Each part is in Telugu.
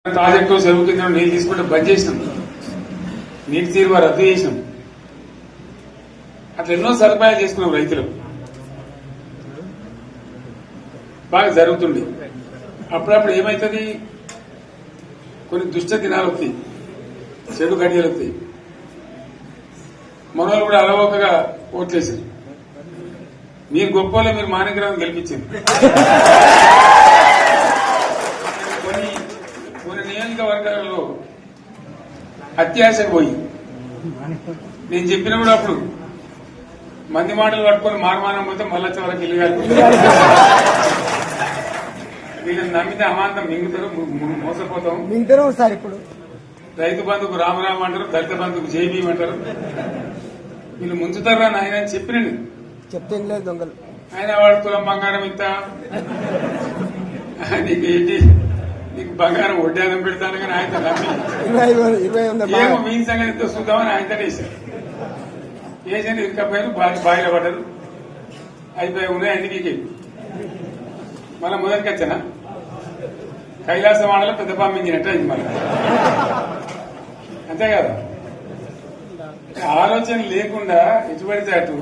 ప్రాజెక్టు చెరువు కింద నీళ్ళు తీసుకుంటే బంద్ చేసినాం, నీటి తీరువ రద్దు చేసినాం. అట్లా ఎన్నో సదుపాయాలు చేసుకున్నాం. రైతులు బాగా జరుగుతుంది. అప్పుడప్పుడు ఏమవుతుంది, కొన్ని దుష్ట దినాలు వస్తాయి, చెడు గడియలు వస్తాయి. మనోళ్ళు కూడా అలవోకగా ఓట్లేసారు. మీరు గొప్పలో మీరు మాణిక్యరావు గెలిపించారు. కొన్ని నియోజకవర్గాలలో అత్యాశకు పోయి నేను చెప్పిన కూడా అప్పుడు మంది మాటలు పట్టుకొని మారమానం పోతే మళ్ళీ వరకు ఇల్లు వీళ్ళని నమ్మితే అమాంతం మింగుతారు, మోసపోతాం. సార్ ఇప్పుడు రైతు బంధుకు రామరామ అంటారు, దళిత బంధుకు జైబీ అంటారు. వీళ్ళు ముంచుతారా నాయన అని చెప్పినండి. చెప్తే లేదు దొంగలు. ఆయన వాడు తులం బంగారం ఇంత నీకేంటి, నీకు బంగారం వడ్డానం పెడతాను కానీ ఆయన నమ్మి ఏమో మీ సంగతి ఎంతో చూద్దామని ఆయనతో వేశారు. వేసండి ఇరుకపోయారు, బాయిలో పడ్డారు, అయిపోయి ఉన్నాయి అన్ని నీకే. మళ్ళా మొదటికి వచ్చానా కైలాస వాడలో పెద్ద పంపించినట్టు అయింది మళ్ళీ. అంతే కదా, ఆలోచన లేకుండా ఎటుపడితే అటు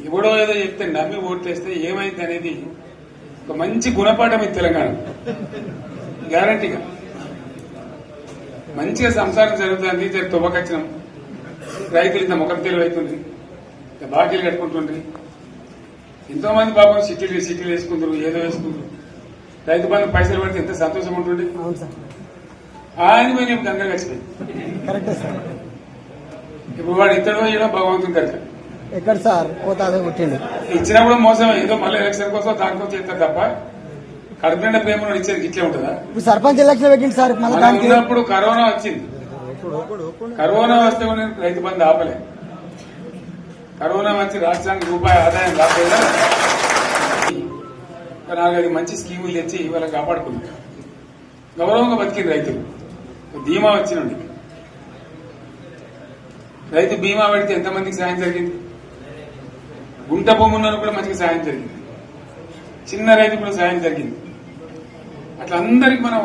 ఎవడో ఏదో చెప్తే నమ్మి ఓట్లేస్తే ఏమైంది అనేది ఒక మంచి గుణపాఠం ఇది తెలంగాణ. గ్యారంటీగా మంచిగా సంసారం జరుగుతుంది. తువ్వకచ్చినాం, రైతులు ఇంత ముఖం తెలివైతుంది, బాకీలు కట్టుకుంటుండ్రి. ఎంతో మంది పాపం సిటీలు వేసుకుంటారు, ఏదో వేసుకుంటారు. రైతు బంధు పైసలు పడితే ఎంత సంతోషం ఉంటుంది. ఆయన పోయి నేను గంగ వచ్చినాయి. ఇప్పుడు వాడు ఇతడు వేయడం భగవంతుని కనుక ఎక్కడ సార్ పోతాదే పుట్టిండు. ఇచ్చినా కూడా మోసం, ఏదో మళ్ళీ ఎలక్షన్ కోసం దానికోసం చేస్తారు తప్ప కడుపునిండా ప్రేమ ఇచ్చేది ఇట్లే ఉంటుందా? ఇప్పుడు సర్పంచ్ ఎలక్షన్ పెట్టింది సార్. ఉన్నప్పుడు కరోనా వచ్చింది. కరోనా వస్తే కూడా నేను రైతు బంధు ఆపలే. కరోనా వచ్చి రాష్ట్రానికి రూపాయి ఆదాయం రాకుండా 4-5 మంచి స్కీములు తెచ్చి వాళ్ళకి కాపాడుకున్నారు. గౌరవంగా బతికింది రైతులు. బీమా వచ్చినండి, రైతు బీమా పెడితే ఎంతమందికి సాయం జరిగింది. గుంట భూమి ఉన్న కూడా మంచిగా సాయం జరిగింది, చిన్న రైతు కూడా సాయం జరిగింది. అట్లా అందరికి మనం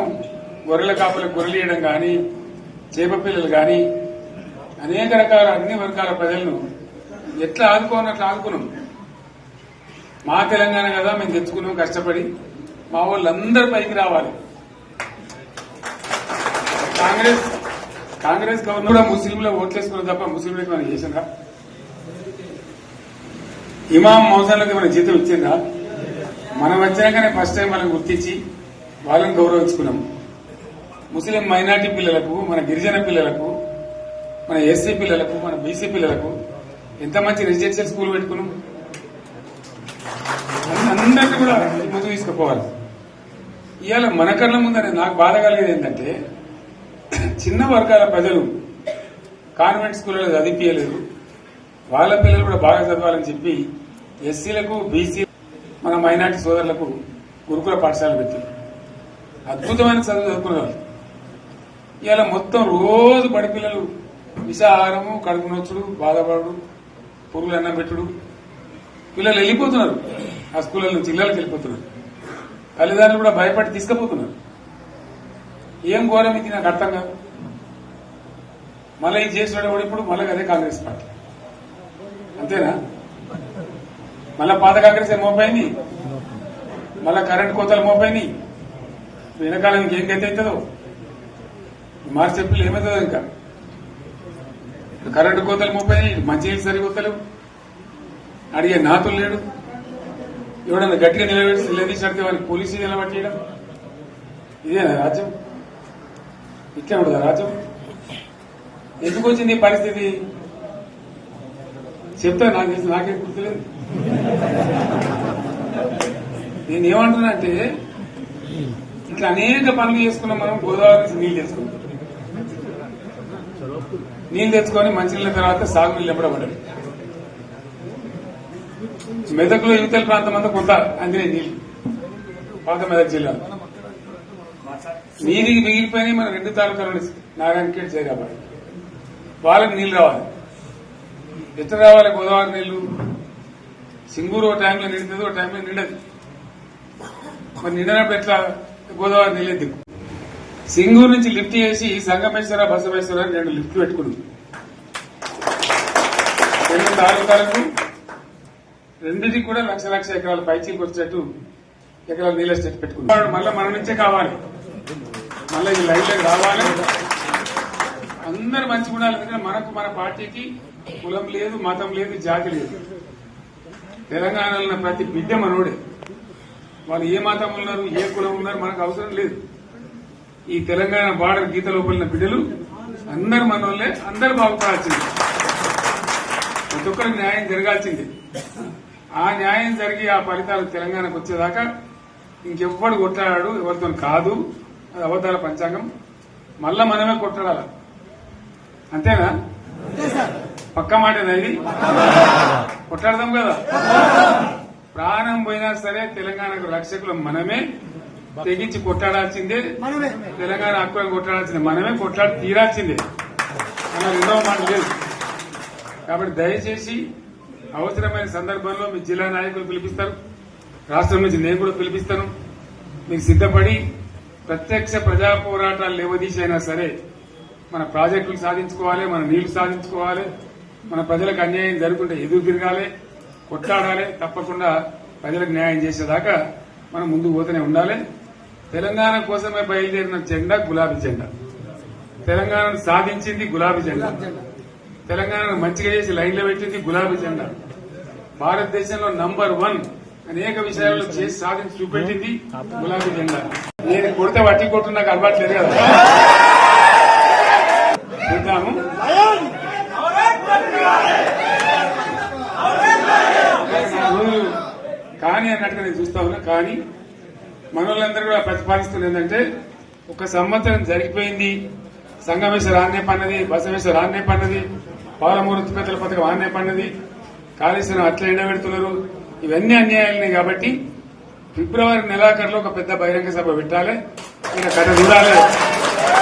గొర్రెల కాపులకు గొర్రెలు ఇవ్వడం కానీ, చేప పిల్లలు కానీ, అనేక రకాల అన్ని వర్గాల ప్రజలను ఎట్లా ఆదుకోని అట్లా ఆదుకున్నాం. మా తెలంగాణ కదా మేము తెచ్చుకున్నాం కష్టపడి. మా వాళ్ళందరూ పైకి రావాలి. కాంగ్రెస్ గవర్నమెంట్ కూడా ముస్లింలు ఓట్లేసుకున్నారు తప్ప ముస్లింలకు మనం చేసిందా? ఇమాం మౌజాన్లకు మన జీతం ఇచ్చిందా? మనం వచ్చినాకనే ఫస్ట్ టైం వాళ్ళని గుర్తించి వాళ్ళని గౌరవించుకున్నాం. ముస్లిం మైనార్టీ పిల్లలకు, మన గిరిజన పిల్లలకు, మన ఎస్సీ పిల్లలకు, మన బీసీ పిల్లలకు ఎంత మంచి రెసిడెన్షియల్ స్కూల్ పెట్టుకున్నాం. అందరినీ కూడా ముందుకు తీసుకుపోవాలి. ఇవాళ మన కళ్ళ ముందని నాకు బాధ కలిగేది ఏంటంటే, చిన్న వర్గాల ప్రజలు కాన్వెంట్ స్కూళ్ళలో చదివించలేదు, వాళ్ళ పిల్లలు కూడా బాగా చదవాలని చెప్పి ఎస్సీలకు, బీసీ, మన మైనార్టీ సోదరులకు గురుకుల పాఠశాలలు పెట్టారు. అద్భుతమైన చదువు చదువుకునేవాళ్ళు. ఇవాళ మొత్తం రోజు బడి పిల్లలు విషాహారము, కడుపు నొచ్చుడు, బాధపడు, పురుగులు అన్నం పెట్టుడు. పిల్లలు వెళ్ళిపోతున్నారు, ఆ స్కూళ్ళ నుంచి ఇళ్లకి వెళ్ళిపోతున్నారు. తల్లిదండ్రులు కూడా భయపడి తీసుకుపోతున్నారు. ఏం ఘోరం ఇది నాకు అర్థం కాదు. మళ్ళీ ఇది చేసినాడు కూడా ఇప్పుడు మళ్ళీ అదే కాంగ్రెస్ పార్టీ. అంతేనా? మళ్ళా పాత కాంగ్రెస్ మోపైంది, మళ్ళా కరెంట్ కోతలు మోపైనాయి. వెనకాలం ఇంకేం గతి అవుతుందో మార్చి చెప్పి ఏమవుతుందో. ఇంకా కరెంటు కోతలు మోపైనాయి, మంచినీళ్ళు సరిగొత్తలేవు, అడిగే నాతులు లేడు. ఎవడన్నా గట్టిగా నిలబెట్టి నిలదీసినడితే వారికి పోలీసు నిలబట్టేయడం. ఇదేనా రాజ్యం? ఇట్లా ఉండదా రాజ్యం? ఎందుకు వచ్చింది ఈ పరిస్థితి చెప్తా. నాకు తెలిసి నాకేం గుర్తులేదు. నేనేమంటున్నా అంటే, ఇట్లా అనేక పనులు చేసుకున్నాం మనం. గోదావరి నుంచి నీళ్లు తెచ్చుకున్నాం, నీళ్లు తెచ్చుకొని మంచినీళ్ళ తర్వాత సాగునీళ్ళు ఎప్పుడబడ్డాయి. మెదక్లో యువతల ప్రాంతం అంతా కొంత అందినాయి నీళ్లు, పాత మెదక్ జిల్లాలో. నీటికి మిగిలిపోయినాయి మన 2 తాలూకాలు నారాయణఖేడ్, జైరాబాద్. వాళ్ళకి నీళ్లు రావాలి. ఎట్లా రావాలి గోదావరి నీళ్లు? సింగూరు ఓ టైంలో నిండుతుంది, ఓ టైంలో నిండదు. మరి నిండినప్పుడు ఎట్లా గోదావరి నీళ్ళే దిక్కు. సింగూరు నుంచి లిఫ్ట్ చేసి సంగమేశ్వర బసవేశ్వర అని 2 లిఫ్ట్లు పెట్టుకున్నాం. 2 తాలూకాలకు రెండింటికి కూడా లక్ష ఎకరాల పైచీలకు వచ్చేట్టు ఎకరాల నీళ్ళ స్టేట్ పెట్టుకున్నాం. మళ్ళీ మన నుంచే కావాలి, మళ్ళీ ఈ లైన్లోకి రావాలి. అందరు మంచిగా ఉండాలి. ఎందుకంటే మనకు మన పార్టీకి కులం లేదు, మతం లేదు, జాతి లేదు. తెలంగాణలో ఉన్న ప్రతి బిడ్డ మనోడే. వాళ్ళు ఏ మతం ఉన్నారు, ఏ కులం ఉన్నారు మనకు అవసరం లేదు. ఈ తెలంగాణ బార్డర్ గీత లోపలిన బిడ్డలు అందరు మనోళ్లే, అందరు బాగుపడాల్సింది. ప్రతి ఒక్కరికి న్యాయం జరగాల్సింది. ఆ న్యాయం జరిగి ఆ ఫలితాలు తెలంగాణకు వచ్చేదాకా ఇంకెవ్వడు కొట్లాడాడు, ఎవరితో కాదు. అది అబద్దాల పంచాంగం. మళ్ళా మనమే కొట్లాడాలి. అంతేనా? పక్క మాటేనా ఇది? కొట్లాడదాం కదా. ప్రాణం పోయినా సరే తెలంగాణకు రక్షకులు మనమే. తెగించి కొట్లాడాల్సిందే. తెలంగాణ హక్కులను కొట్లాడాల్సిందే. మనమే కొట్లాడి తీరాల్సిందే. అలా రెండవ మాట లేదు. కాబట్టి దయచేసి అవసరమైన సందర్భంలో మీ జిల్లా నాయకులు పిలిపిస్తారు, రాష్ట్రం నుంచి నేను కూడా పిలిపిస్తాను. మీకు సిద్దపడి ప్రత్యక్ష ప్రజా పోరాటాలు లేవదీసైనా సరే మన ప్రాజెక్టులు సాధించుకోవాలి, మన నీళ్లు సాధించుకోవాలి, మన ప్రజలకు అన్యాయం జరుగుతుంటే ఎదురు తిరగాలి, కొట్లాడాలి. తప్పకుండా ప్రజలకు న్యాయం చేసేదాకా మనం ముందుకు పోతూనే ఉండాలి. తెలంగాణ కోసమే బయలుదేరిన జెండా గులాబీ జెండా. తెలంగాణను సాధించింది గులాబీ జెండా. తెలంగాణను మంచిగా చేసి లైన్లో పెట్టింది గులాబీ జెండా. భారతదేశంలో నంబర్ 1 అనేక విషయాల్లో చేసి సాధించి చూపెట్టింది గులాబీ జెండా. నేను కొడితే వట్టి కొట్టు నాకు అలవాట్లేదు కదా. చూద్దాము. కానీ అన్నట్టుగా నేను చూస్తా ఉన్నా. కానీ మనోళ్ళందరూ కూడా ప్రతిపాదిస్తున్నది ఏంటంటే, 1 సంవత్సరం జరిగిపోయింది. సంగమేశ్వర ఆన్నే పన్నది, బసవేశ్వర ఆన్నే పన్నది, పాలమూరు ఉత్పత్తుల పథకం ఆన్నే పన్నది, కాళేశ్వరం అట్లా ఎండబెడుతున్నారు. ఇవన్నీ అన్యాయాలనే. కాబట్టి ఫిబ్రవరి నెలాఖరులో ఒక పెద్ద బహిరంగ సభ పెట్టాలి. ఇక కథ చూడాలి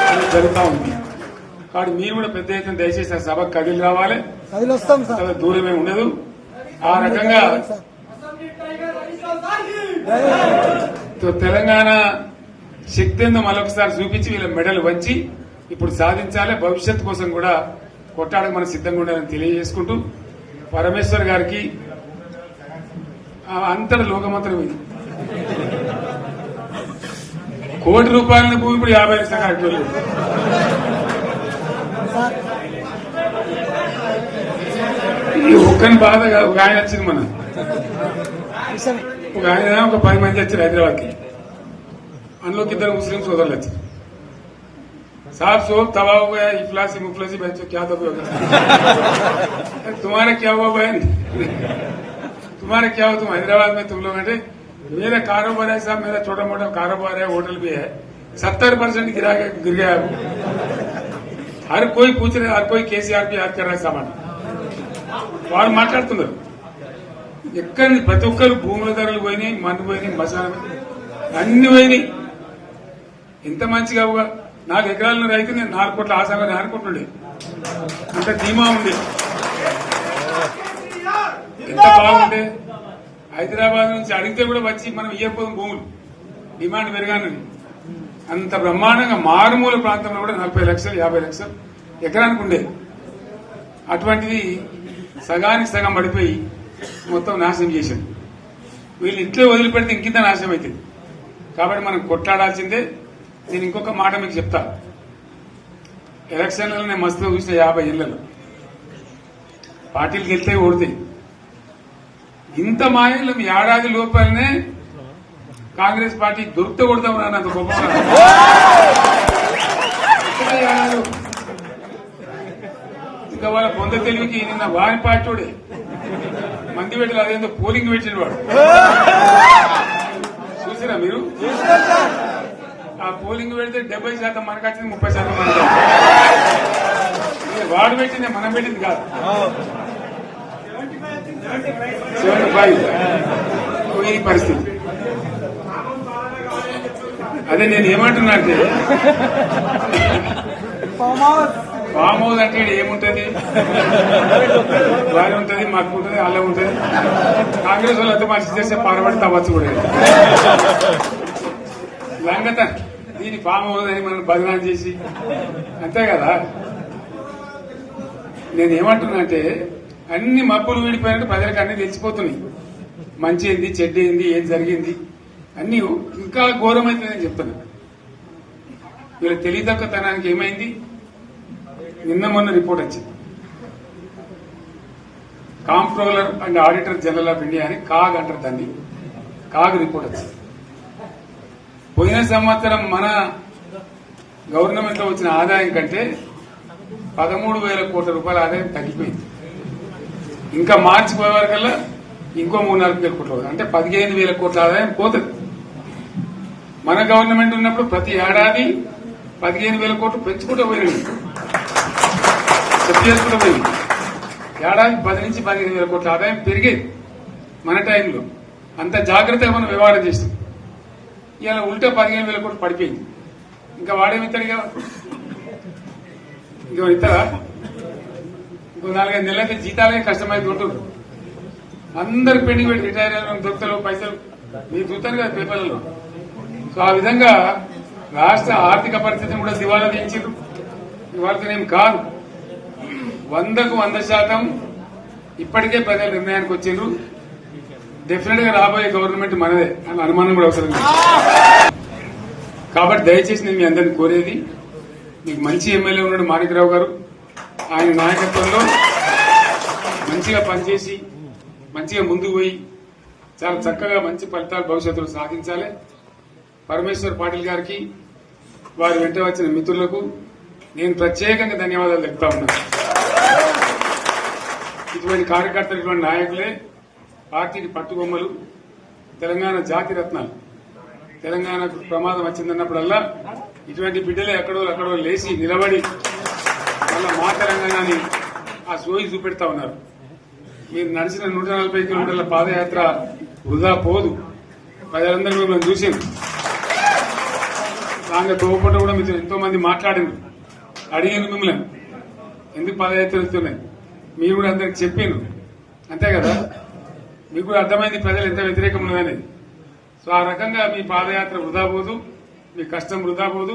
అని జరుగుతూ ఉంది. కాబట్టి మీరు కూడా పెద్ద ఎత్తున దయచేసి ఆ సభకు కదిలి రావాలి. చాలా దూరమే ఉండదు. ఆ రకంగా తెలంగాణ శక్తి ఏందో మరొకసారి చూపించి వీళ్ళ మెడలు వంచి ఇప్పుడు సాధించాలి. భవిష్యత్ కోసం కూడా కొట్టాడకు మనం సిద్ధంగా ఉండాలని తెలియజేసుకుంటూ, పరమేశ్వర్ గారికి అంతటి లోకమంత్రం ఇది. ₹1,00,00,000 భూమి ఇప్పుడు 50 లక్షలు కట్టలేదు. ఈ ఒక్కని బాధగా ఒక ఆయన వచ్చింది. మన ఒక ఆయన ఒక 10 మంది వచ్చారు హైదరాబాద్కి. అందులోకి 2 ముస్లిం సోదరులు వచ్చారు. साहब सोब तबाह हो गया, इफलासी मुफलसी बच्चों क्या दबे हो गया. तुम्हारा क्या हुआ बहन, तुम्हारा क्या हुआ, तुम हैदराबाद में तुम लोग हैं. मेरा कारोबार है साहब, मेरा छोटा मोटा कारोबार है, होटल भी है. 70% गिर गया. हर कोई पूछ रहे, हर कोई केसीआर भी याद कर रहा है सामान. వాళ్ళు మాట్లాడుతున్నారు. ఎక్కడ ప్రతి ఒక్కరు భూముల ధరలు పోయినాయి, మందు పోయినాయి, మసాలా అన్ని పోయినాయి. ఎంత మంచిగా 4 ఎకరాల రైతు నేను 4 కోట్ల ఆశాగా అనుకుంటుండే. అంత ధీమా ఉంది. ఎంత బాగుండే. హైదరాబాద్ నుంచి అడిగితే కూడా వచ్చి మనం ఇయ్యకపోదు భూములు, డిమాండ్ పెరగానని. అంత బ్రహ్మాండంగా మారుమూల ప్రాంతంలో కూడా 40 లక్షలు 50 లక్షలు ఎకరానికి ఉండే. అటువంటిది సగానికి సగం పడిపోయి మొత్తం నాశనం చేశాడు. వీళ్ళు ఇట్లే వదిలిపెడితే ఇంకింత నాశనం అవుతుంది. కాబట్టి మనం కొట్లాడాల్సిందే. నేను ఇంకొక మాట మీకు చెప్తా. ఎలక్షన్లలో నేను మస్తుగా చూసిన 50 ఏళ్లలో పార్టీలు గెలితే ఓడితాయి. ఇంత మాయలు ఏడాది లోపలనే కాంగ్రెస్ పార్టీ దొరికితే కొడతాం రానంత గొప్ప. ఇంకా వాళ్ళ పొంద తెలివికి నిన్న వారి పార్టీడే మంది పెట్టాలి. అదేందో పోలింగ్ పెట్టిన వాడు చూసిరా మీరు? ఆ పోలింగ్ పెడితే 70% మనకు వచ్చింది, 30% మనకు. వాడు పెట్టింది, మనం పెట్టింది కాదు. 75 ఈ పరిస్థితి. అదే నేను ఏమంటున్నా అంటే, ఫామ్ హౌస్ అంటే ఏముంటది, వారి ఉంటది, మాకు ఉంటుంది, అల్లం ఉంటుంది. కాంగ్రెస్ వాళ్ళతో మంచి చేస్తే పారబడి తవ్వచ్చు కూడా. లంగత దీని ఫామ్ హౌస్ అని మనం బదనాం చేసి అంతే కదా. నేను ఏమంటున్నానంటే అన్ని మబ్బులు విడిపోయినట్టు ప్రజలకు అన్ని తెలిసిపోతున్నాయి. మంచి ఏంది, చెడ్డ ఏంది, ఏం జరిగింది అన్ని ఇంకా ఘోరమైతుందని చెప్తున్నా. వీళ్ళ తెలివితక్కువతనానికి ఏమైంది, నిన్న మొన్న రిపోర్ట్ వచ్చింది. Comptroller and auditor general of India అని కాగ్ అంటారు దాన్ని. కాగ్ రిపోర్ట్ వచ్చింది. పోయిన సంవత్సరం మన గవర్నమెంట్ లో వచ్చిన ఆదాయం కంటే 13,000 కోట్ల రూపాయల ఆదాయం తగ్గిపోయింది. ఇంకా మార్చి పోయే వరకల్లా ఇంకో 3-4 వేల కోట్లు, అంటే 15,000 కోట్ల ఆదాయం పోతుంది. మన గవర్నమెంట్ ఉన్నప్పుడు ప్రతి ఏడాది 15,000 కోట్లు పెంచుకుంటూ పోయినాయి, సెట్ చేసుకుంటూ పోయింది. ఏడాది 10 నుంచి 15,000 కోట్ల ఆదాయం పెరిగేది మన టైంలో. అంత జాగ్రత్తగా మనం వ్యవహారం చేస్తాం. ఇవాళ ఉల్టా 15,000 కోట్లు పడిపోయింది. ఇంకా వాడేమిస్తాడుగా, ఇంకో ఇస్తారా? ఇంకో 4-5 నెలలైతే జీతాలే కష్టమైతే ఉంటుంది. అందరు పెండింగ్ పెట్టి రిటైర్ అయిన దొరుకుతారు పైసలు, మీరు చూస్తారు కదా పేపర్లలో. సో ఆ విధంగా రాష్ట్ర ఆర్థిక పరిస్థితిని కూడా దివాలా తీయించారు. ఇవాళనేం కాదు, 100కు 100% ఇప్పటికే ప్రజల నిర్ణయానికి వచ్చిండ్రు. డెఫినెట్ గా రాబోయే గవర్నమెంట్ మనదే అని అనుమానం కూడా అవసరం లేదు. కాబట్టి దయచేసి నేను మీ అందరిని కోరేది, మీకు మంచి ఎమ్మెల్యే ఉన్నాడు మాణిక్రావు గారు, ఆయన నాయకత్వంలో మంచిగా పనిచేసి మంచిగా ముందుకు పోయి చాలా చక్కగా మంచి ఫలితాలు భవిష్యత్తులో సాధించాలి. పరమేశ్వర్ పాటిల్ గారికి, వారి వెంట వచ్చిన మిత్రులకు నేను ప్రత్యేకంగా ధన్యవాదాలు చెప్తా ఉన్నాను. ఇటువంటి కార్యకర్తలు, ఇటువంటి నాయకులే పార్టీకి పట్టుబొమ్మలు, తెలంగాణ జాతి రత్నాలు. తెలంగాణకు ప్రమాదం వచ్చిందన్నప్పుడల్లా ఇటువంటి బిడ్డలే ఎక్కడో లేచి నిలబడి మళ్ళా మా తెలంగాణని ఆ సోయి చూపెడతా ఉన్నారు. మీరు నడిచిన 140 కిలోమీటర్ల పాదయాత్ర వృధా పోదు. ప్రజలందరూ మిమ్మల్ని చూసింది. దాంట్లో తోపట కూడా మీతో ఎంతో మంది మాట్లాడింది, అడిగింది మిమ్మల్ని ఎందుకు పాదయాత్ర వెళ్తున్నాయి. మీరు కూడా అందరికి చెప్పారు, అంతే కదా. మీకు కూడా అర్థమైంది ప్రజలు ఎంత వ్యతిరేకం ఉన్నదనేది. సో ఆ రకంగా మీ పాదయాత్ర వృధా పోదు, మీ కష్టం వృధా పోదు.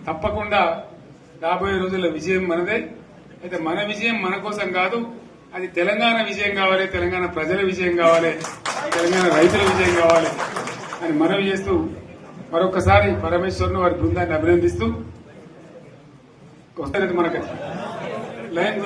తప్పకుండా రాబోయే రోజుల్లో విజయం మనదే. అయితే మన విజయం మన కోసం కాదు, అది తెలంగాణ విజయం కావాలి, తెలంగాణ ప్రజల విజయం కావాలి, తెలంగాణ రైతుల విజయం కావాలి అని మనవి చేస్తూ మరొకసారి పరమేశ్వర్ను వారి బృందాన్ని అభినందిస్తూ వస్తారది మనకి లైన్